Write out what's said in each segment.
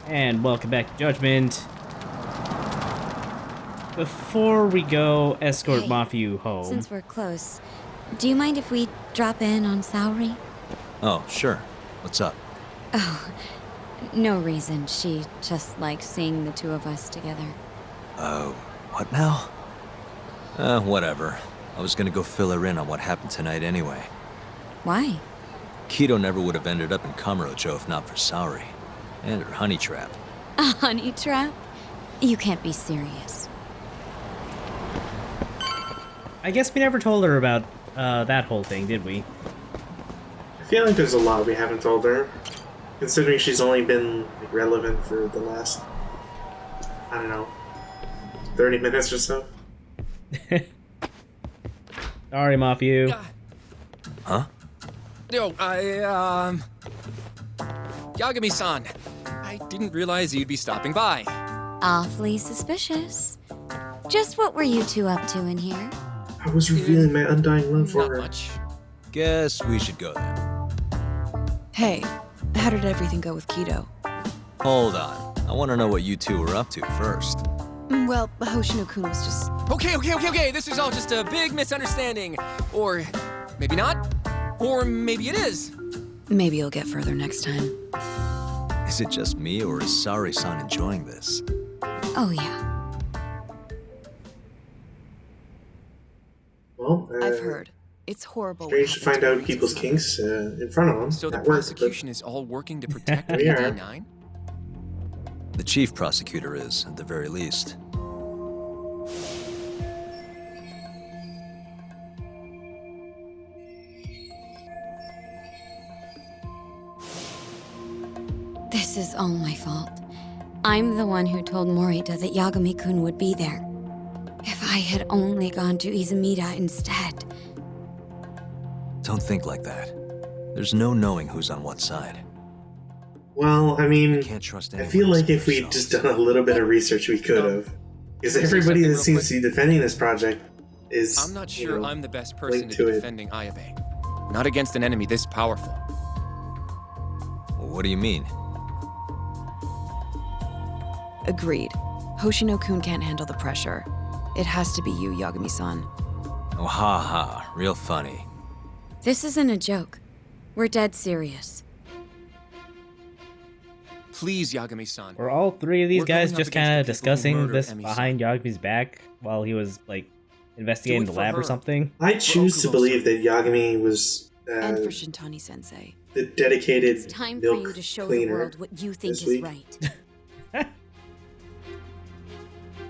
And welcome back to Judgment. Before we go escort Hey, Mafiu home. Since we're close, do you mind if we drop in on Saori? Oh, sure. What's up? Oh, no reason. She just likes seeing the two of us together. Oh, what now? Whatever. I was gonna go fill her in on what happened tonight anyway. Why? Keto never would have ended up in Kamurocho if not for Saori. And her honey trap. A honey trap? You can't be serious. I guess we never told her about that whole thing, did we? I feel like there's a lot we haven't told her, considering she's only been like, relevant for the last, I don't know, 30 minutes or so. Sorry, Mafiu. Huh? Yo, Yagami-san, I didn't realize you'd be stopping by. Awfully suspicious. Just what were you two up to in here? I was revealing my undying love for Not her. much. Guess we should go then. Hey, how did everything go with Keto? Hold on. I want to know what you two were up to first. Well, Hoshino-kun was just... Okay. This is all just a big misunderstanding. Or maybe not. Or maybe it is. Maybe you'll get further next time. Is it just me, or is Saori-san enjoying this? Oh, yeah. Well, I've heard. It's horrible. strange to find out people's kinks in front of them. So the at work, prosecution is all working to protect We are. PD9? The chief prosecutor is, at the very least. This is all my fault. I'm the one who told Morita that Yagami-kun would be there. If I had only gone to Izumida instead. Don't think like that. There's no knowing who's on what side. Well, I mean, Can't trust I anyone feel like except if we'd yourself. just done a little bit of research, we could have. Because Can I say everybody something that real seems to be defending this project is, I'm not you sure know, I'm the best person linked to to be it. defending Ayabe. Not against an enemy this powerful. What do you mean? Agreed. Hoshino-kun can't handle the pressure. It has to be you, Yagami-san. Oh, ha ha. Real funny. This isn't a joke. We're dead serious. Please, Yagami-san. Were all three of these We're guys going up just against kind the of people who discussing murdered this Emi-san. behind Yagami's back while he was, like, investigating Do the it for lab or her. something? I choose to Okubo-san. believe that Yagami was And for Shintani-sensei. the dedicated It's time for milk you to show the cleaner. world what you think this is week. right.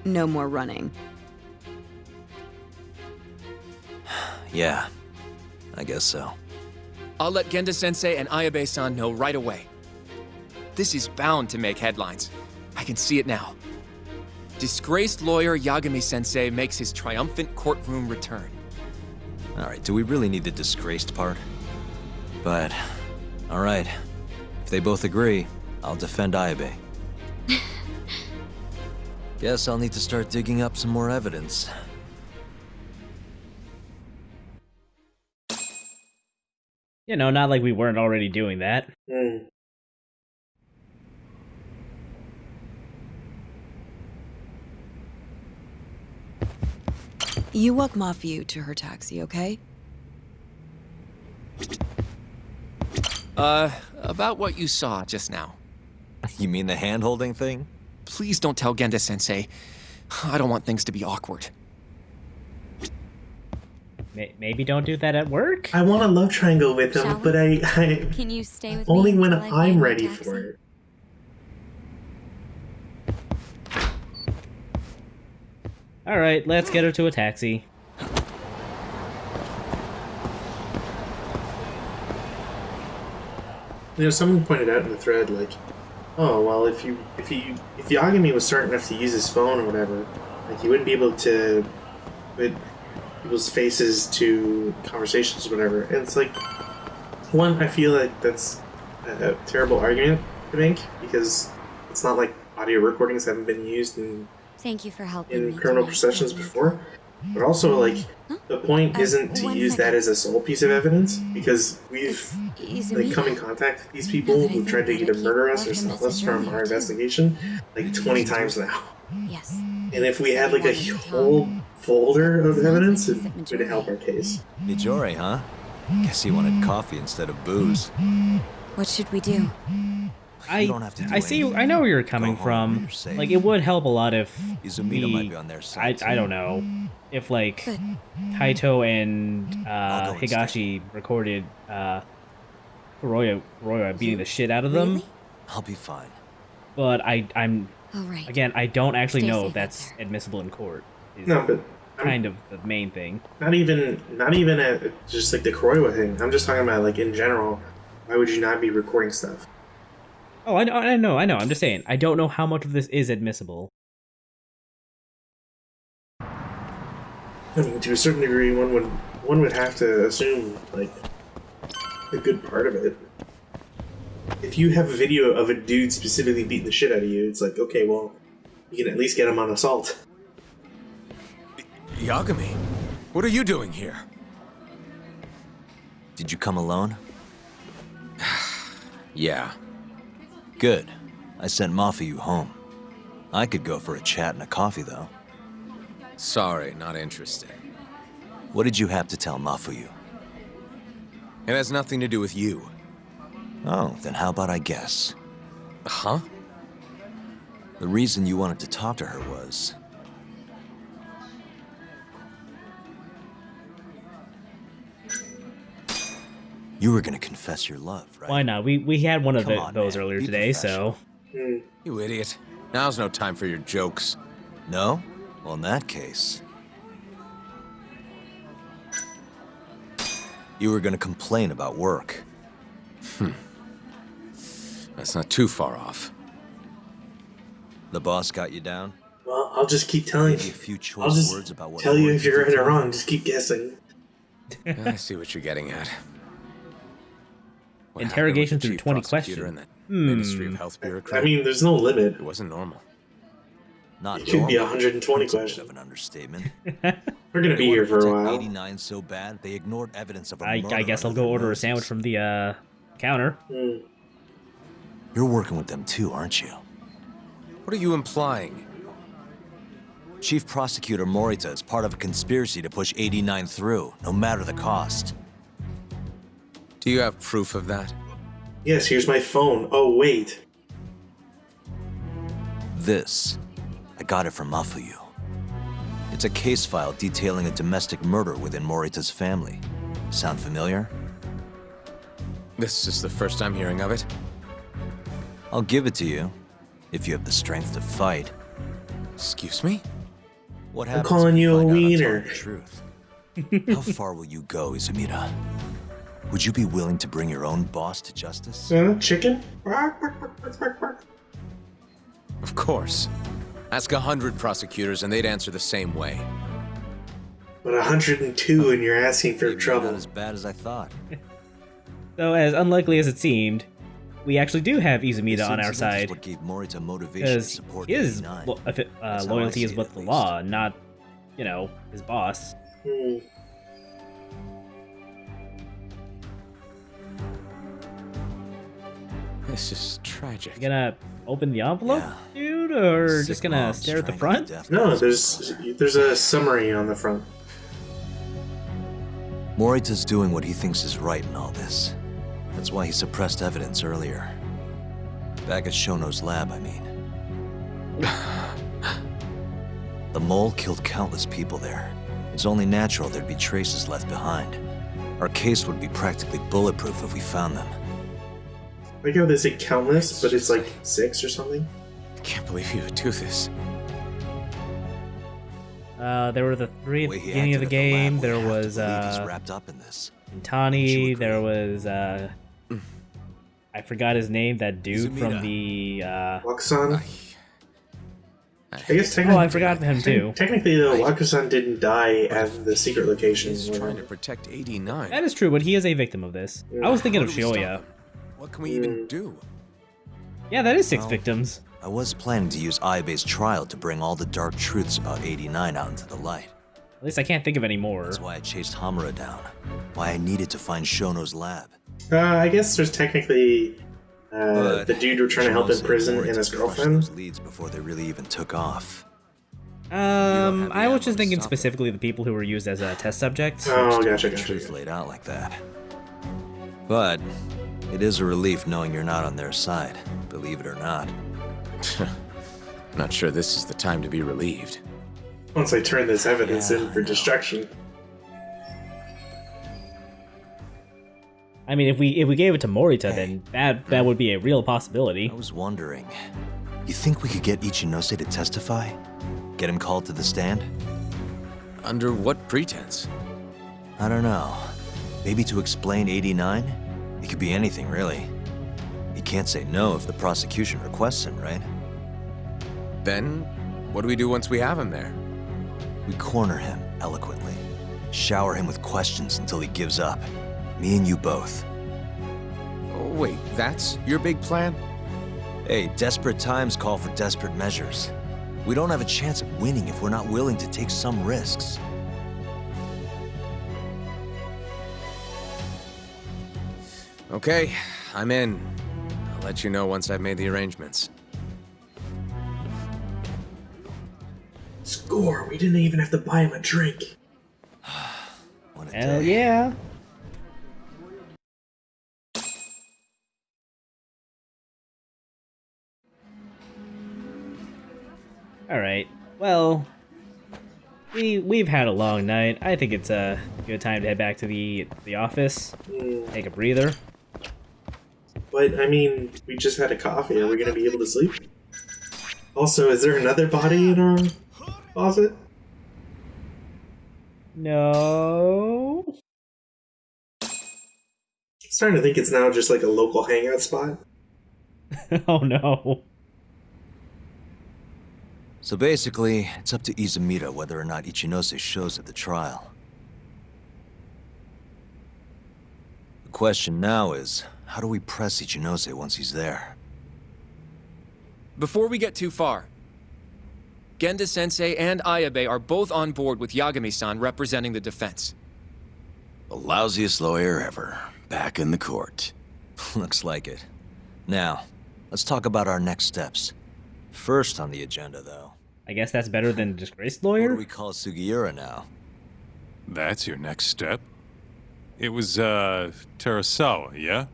No more running. Yeah, I guess so. I'll let Genda-sensei and Ayabe-san know right away. This is bound to make headlines. I can see it now. Disgraced lawyer Yagami-sensei makes his triumphant courtroom return. Alright, do we really need the disgraced part? But, alright. If they both agree, I'll defend Ayabe. Guess I'll need to start digging up some more evidence. You know, not like we weren't already doing that. Hmm. You walk Mafiu to her taxi, okay? About what you saw just now. You mean the hand-holding thing? Please don't tell Genda-sensei. I don't want things to be awkward. Maybe don't do that at work? I want a love triangle with Shall him, we? but I Can you stay with only me when until I find I'm my ready taxi? for it. Alright, let's get her to a taxi. You know, someone pointed out in the thread, like, oh well, if Yagami was smart enough to use his phone or whatever, like he wouldn't be able to put people's faces to conversations or whatever. And it's like, one, I feel like that's a terrible argument to make because it's not like audio recordings haven't been used in Thank you for helping me. criminal tonight, processions Yagami. before. But also, like, the point isn't to One use that second. as a sole piece of evidence, because we've like come in Izumida. contact with these people who tried to either murder us or stop us from our investigation like 20 times now. Yes. And if we had like a whole folder of evidence, it would help our case. Mijori, huh? Guess he wanted coffee instead of booze. What should we do? You don't have to do I see. anything. I know where you're Go coming home where from. you're safe. Like, it would help a lot if Izumida might be on their side, I too. don't know. If, like, But- Kaito and I'll go Higashi recorded Kuroya beating the shit out of them. Really? I'll be fine. But I'm All right. again, I don't actually Stay know safe if that's out there. admissible in court. Is No, but kind of the main thing. not even at just like the Kuroiwa thing. I'm just talking about like in general. Why would you not be recording stuff? Oh, I know. I'm just saying. I don't know how much of this is admissible. I mean, to a certain degree, one would have to assume like a good part of it. If you have a video of a dude specifically beating the shit out of you, it's like, okay, well, you can at least get him on assault. Yagami, what are you doing here? Did you come alone? Yeah. Good. I sent Mafuyu home. I could go for a chat and a coffee, though. Sorry, not interested. What did you have to tell Mafuyu? It has nothing to do with you. Oh, then how about I guess? Huh? The reason you wanted to talk to her was... you were gonna confess your love, right? Why not? We had one of Come on, those man. earlier Be today, so You idiot. Now's no time for your jokes. No? Well, in that case... you were gonna complain about work. That's not too far off. The boss got you down? Well, I'll just keep telling Maybe a you. few I'll choice just words about what tell you work if you're could right or tell. wrong. Just keep guessing. I see what you're getting at. What Interrogation happened with the through chief 20 prosecutor questions. and that Ministry of Health bureaucrat? I mean, there's no limit. It wasn't normal. Not It could be normal. 120 That's a bit questions. of an understatement. We're gonna be here for a Protect while. 89 so bad, they ignored evidence of a I murder guess I'll under go their order a noses. sandwich from the counter. Hmm. You're working with them too, aren't you? What are you implying? Chief Prosecutor Morita is part of a conspiracy to push 89 through, no matter the cost. Do you have proof of that? Yes, here's my phone. Oh, wait. This, I got it from Mafuyu. It's a case file detailing a domestic murder within Morita's family. Sound familiar? This is the first I'm hearing of it. I'll give it to you, if you have the strength to fight. Excuse me? What happens calling if you a find out I'm telling wiener. the truth? How far will you go, Izumida? Would you be willing to bring your own boss to justice? Chicken? Bark, bark, bark, bark, bark, bark. Of course. Ask 100 prosecutors and they'd answer the same way. But 102 and you're asking for Maybe trouble. Not as bad as I thought. So, as unlikely as it seemed, we actually do have Izumida This on our incident is side. what gave Morita motivation to Because support his 89. lo- how loyalty I is see with it, the at law, not, you know, his boss. Hmm. This is tragic. You gonna open the envelope, Yeah. dude, or Sick just gonna moms stare at the trying to front? get death No, notices. there's a summary on the front. Morita's doing what he thinks is right in all this. That's why he suppressed evidence earlier. Back at Shono's lab, I mean. The mole killed countless people there. It's only natural there'd be traces left behind. Our case would be practically bulletproof if we found them. I like how they say countless, but it's like 6 or something. I can't believe you would do this. There were the three at way the he beginning of the acted at lab, game. we There have to was believe he's wrapped up in this. Would Intani. you There agree? was I forgot his name. That dude from Izumida. the Wakusan? I I guess oh, I technically, forgot him too. technically though, Wakusan didn't die at the secret location. He's trying to protect 89. That is true, but he is a victim of this. I was thinking How of do we stop Shioya. him? What can we even do? Yeah, that is 6 Well, victims. I was planning to use Ayabe's trial to bring all the dark truths about 89 out into the light. least I can't think of any more. That's why I chased Hamura down. Why I needed to find Shono's lab. I guess there's technically But the dude we're trying to help in Shino said prison Mori and his to crush girlfriend. those leads before they really even took off. I was just ammo thinking to stop specifically the people who were used as test subjects. Oh, The gotcha. truth laid out like that. But it is a relief knowing you're not on their side, believe it or not. Not sure this is the time to be relieved. Once I turn this evidence Yeah, in for I know. destruction. I mean, if we gave it to Morita, then that would be a real possibility. I was wondering, you think we could get Ichinose to testify? Get him called to the stand? Under what pretense? I don't know. Maybe to explain 89? It could be anything, really. He can't say no if the prosecution requests him, right? Then, what do we do once we have him there? We corner him eloquently. Shower him with questions until he gives up. Me and you both. Oh, wait, that's your big plan? Hey, desperate times call for desperate measures. We don't have a chance of winning if we're not willing to take some risks. Okay, I'm in. I'll let you know once I've made the arrangements. Score! We didn't even have to buy him a drink. What a Hell day. yeah. Alright, well, we've had a long night. I think it's a good time to head back to the office, take a breather. But, I mean, we just had a coffee. Are we going to be able to sleep? Also, is there another body in our closet? No. I'm starting to think it's now just like a local hangout spot. Oh no. So basically, it's up to Izumida whether or not Ichinose shows at the trial. The question now is, how do we press Ichinose once he's there? Before we get too far, Genda-sensei and Ayabe are both on board with Yagami-san representing the defense. The lousiest lawyer ever. Back in the court. Looks like it. Now, let's talk about our next steps. First on the agenda, though. I guess that's better than disgraced What do lawyer? we call Sugiura now? That's your next step? It was, Terasawa, yeah?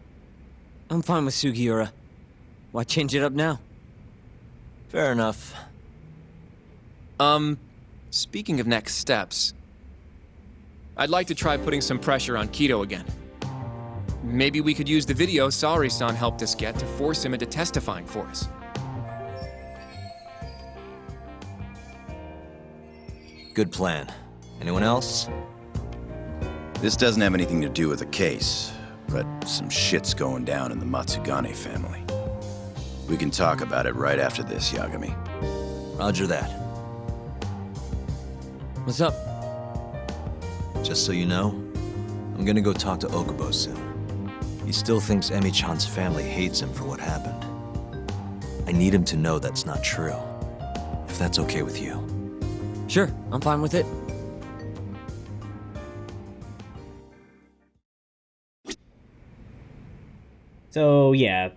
I'm fine with Sugiura. Why change it up now? Fair enough. Speaking of next steps, I'd like to try putting some pressure on Kido again. Maybe we could use the video Saori-san helped us get to force him into testifying for us. Good plan. Anyone else? This doesn't have anything to do with the case, but some shit's going down in the Matsugane family. We can talk about it right after this, Yagami. Roger that. What's up? Just so you know, I'm gonna go talk to Okubo soon. He still thinks Emi-chan's family hates him for what happened. I need him to know that's not true. If that's okay with you. Sure, I'm fine with it. So yeah,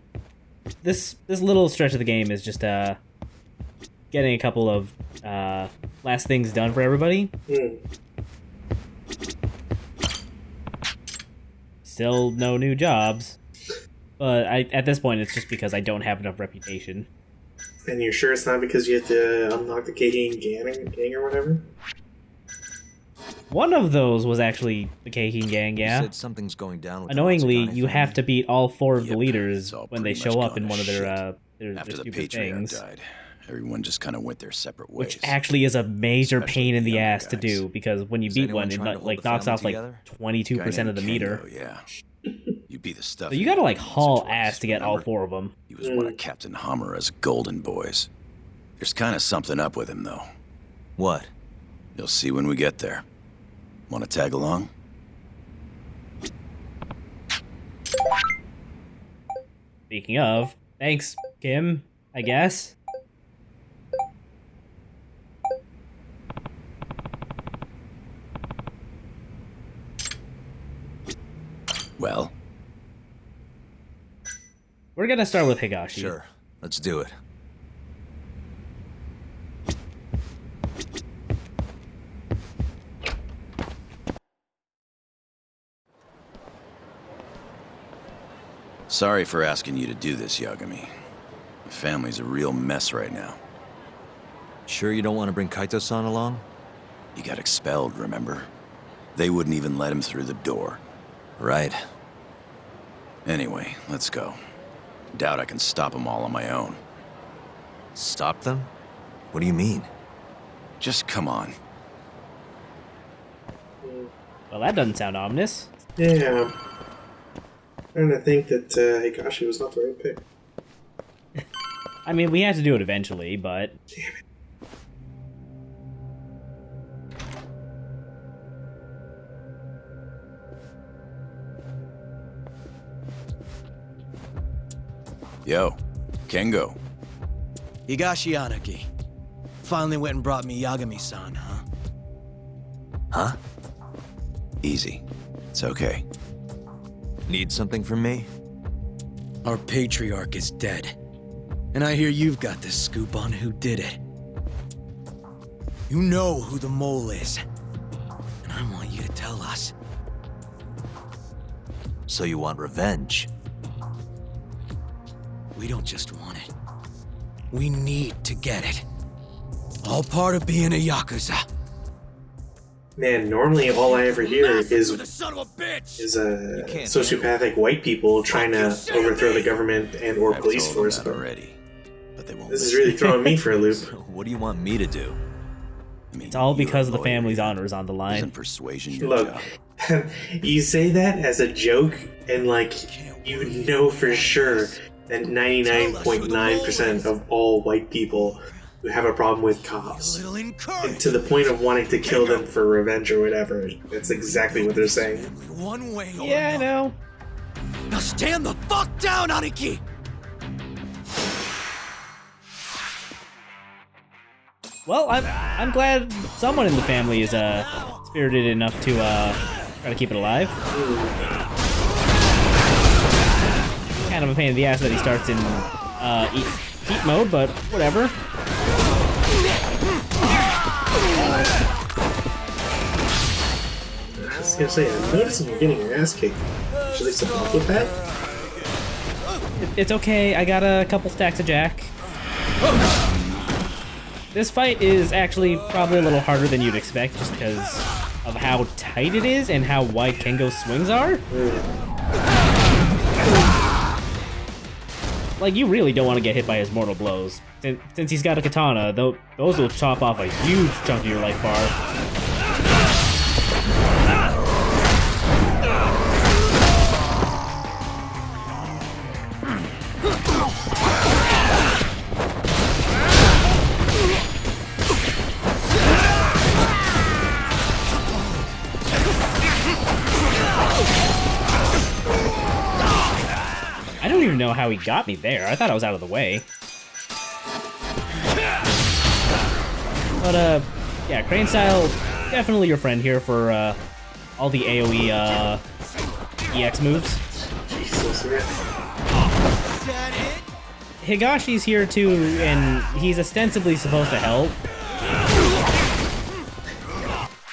this little stretch of the game is just getting a couple of last things done for everybody. Still no new jobs, but at this point it's just because I don't have enough reputation. And you're sure it's not because you have to unlock the Keihin gang or whatever? One of those was actually the Keihin gang, You yeah. said something's going down with the Annoyingly, Matsugane you have family? to beat all four of the Yep, leaders it's all when they pretty show much up in gone one of to their After the stupid patriarch things. died, everyone just kind of went their separate ways. Which actually is a major Especially pain in the the younger ass to guys. do, because when you Is beat anyone one, it trying to hold like the knocks family off like together? 22% of the meter. Kengo, yeah. You be the stuff. So you gotta like haul ass to get all four of them. He was one of Captain Hamura's golden boys. There's kind of something up with him, though. What? You'll see when we get there. Want to tag along? Speaking of, thanks, Kim, I guess. Well, We're gonna start with Higashi. Sure, let's do it. sorry for asking you to do this, Yagami. My family's a real mess right now. Sure you don't want to bring Kaito-san along? He got expelled, remember? They wouldn't even let him through the door. Right. Anyway, let's go. Doubt I can stop them all on my own. Stop them? What do you mean? Just come on. Well, that doesn't sound ominous. Yeah. I'm starting to think that Higashi was not the right pick. I mean, we had to do it eventually, but... Damn it. Yo, Kengo. Higashi Anaki. Finally went and brought me Yagami-san, huh? Huh? Easy. It's okay. Need something from me? Our patriarch is dead. And I hear you've got the scoop on who did it. You know who the mole is. And I want you to tell us. So you want revenge? We don't just want it. We need to get it. All part of being a Yakuza. Man, normally all I ever hear is Son of a bitch! sociopathic white people trying to overthrow the government and or I've police told them force. that But already, but they won't this is listen. really throwing me for a loop. What do you want me to do? I mean, It's all you're because a of the lawyer. family's honor is on the line. Isn't persuasion your Look, job? you say that as a joke, and like you know for sure that 99.9% of all white people who have a problem with cops, and to the point of wanting to kill them for revenge or whatever. That's exactly what they're saying. One way or Yeah, I another. know. Now stand the fuck down, Aniki! Well, I'm glad someone in the family is spirited enough to try to keep it alive. Kind of a pain in the ass that he starts in eat mode, but whatever. I was gonna say, I'm noticing you're getting your ass kicked. Should I support with that? It's okay, I got a couple stacks of Jack. This fight is actually probably a little harder than you'd expect just because of how tight it is and how wide Kengo's swings are. Like, you really don't want to get hit by his mortal blows. Since he's got a katana, those will chop off a huge chunk of your life bar. I don't even know how he got me there. I thought I was out of the way. But, yeah, Crane Style, definitely your friend here for, all the AoE, EX moves. Jesus, man. Higashi's here too, and he's ostensibly supposed to help.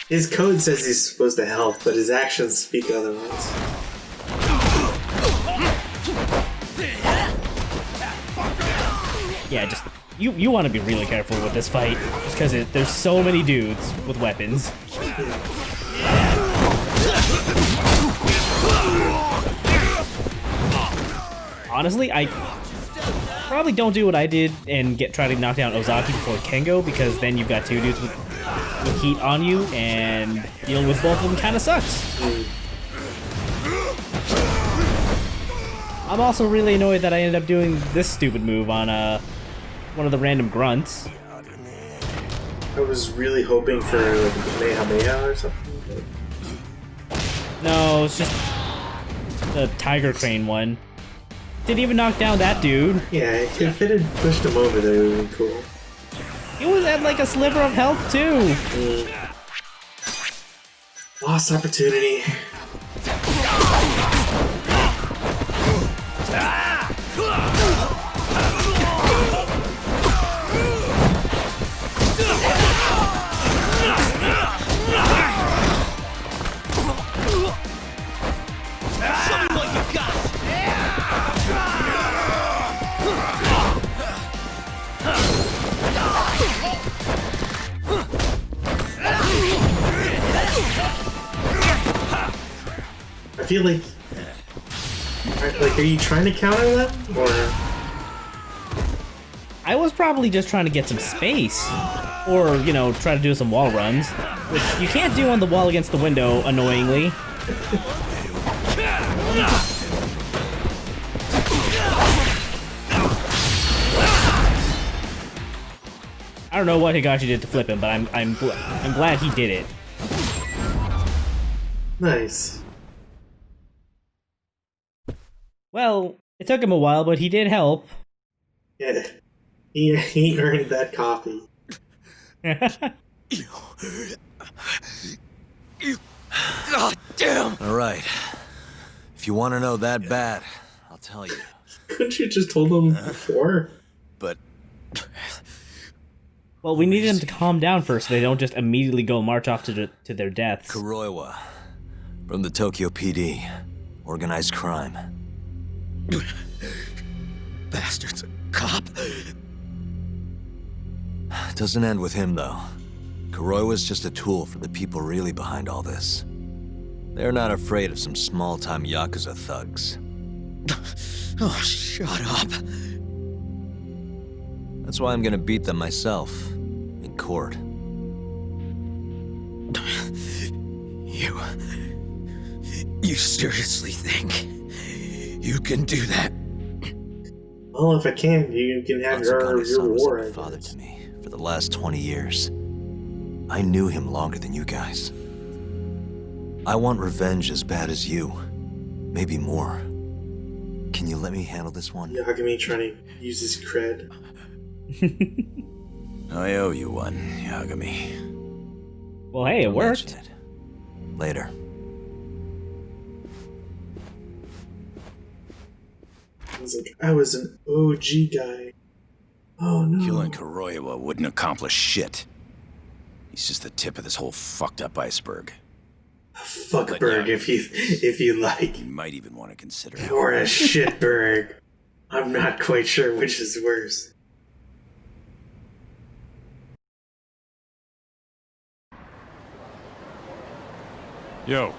His code says he's supposed to help, but his actions speak otherwise. Yeah, just, you want to be really careful with this fight, just because there's so many dudes with weapons. Honestly, I probably don't do what I did and try to knock down Ozaki before Kengo, because then you've got two dudes with heat on you, and dealing with both of them kind of sucks. I'm also really annoyed that I ended up doing this stupid move on one of the random grunts. I was really hoping for like a Kamehameha or something. No, it's just the Tiger Crane one. Didn't even knock down that dude. Yeah, if it had pushed him over there, it would have been cool. He was at like a sliver of health too. Lost opportunity. I feel like, are you trying to counter them, or? I was probably just trying to get some space. Or, you know, try to do some wall runs. Which you can't do on the wall against the window, annoyingly. I don't know what Higashi did to flip him, but I'm glad he did it. Nice. Well, it took him a while, but he did help. Yeah, he earned that coffee. God damn! All right. If you want to know that bad, I'll tell you. Couldn't you just told them before? But Well, we needed them to calm down first so they don't just immediately go march off to their deaths. Kuroiwa, from the Tokyo PD, organized crime. Bastard's a cop. Doesn't end with him, though. Kuroiwa's just a tool for the people really behind all this. They're not afraid of some small-time Yakuza thugs. Oh, shut up. That's why I'm gonna beat them myself, in court. You seriously think you can do that? Well, if I can, you can have your was like reward. a father to me for the last 20 years. I knew him longer than you guys. I want revenge as bad as you. Maybe more. Can you let me handle this one? Yagami trying to use his cred. I owe you one, Yagami. Well, hey, it worked. Mention it. Later. I was like, I was an OG guy. Oh no. Killing Kuroiwa wouldn't accomplish shit. He's just the tip of this whole fucked up iceberg. Fuckberg, if you like. You might even want to consider it. Or a shitberg. I'm not quite sure which is worse. Yo.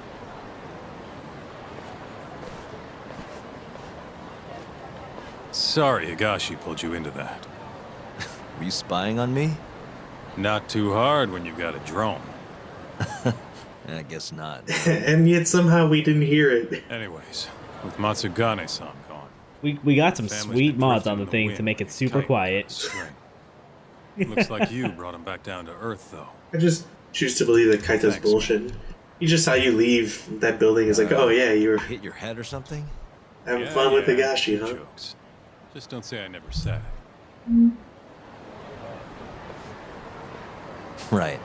Sorry Higashi pulled you into that. Were you spying on me? Not too hard when you've got a drone. I guess not. And yet somehow we didn't hear it. Anyways, with Matsugane-san gone. We got some family's sweet been mods drifting on the in thing wind, to make it super tight quiet. as a string. Looks like you brought him back down to earth, though. I just choose to believe that Kaito's Thanks. bullshit. You just how you leave that building is like, oh yeah, you were Hit your head or something? having fun with Higashi, huh? Jokes. Just don't say I never said it. Right.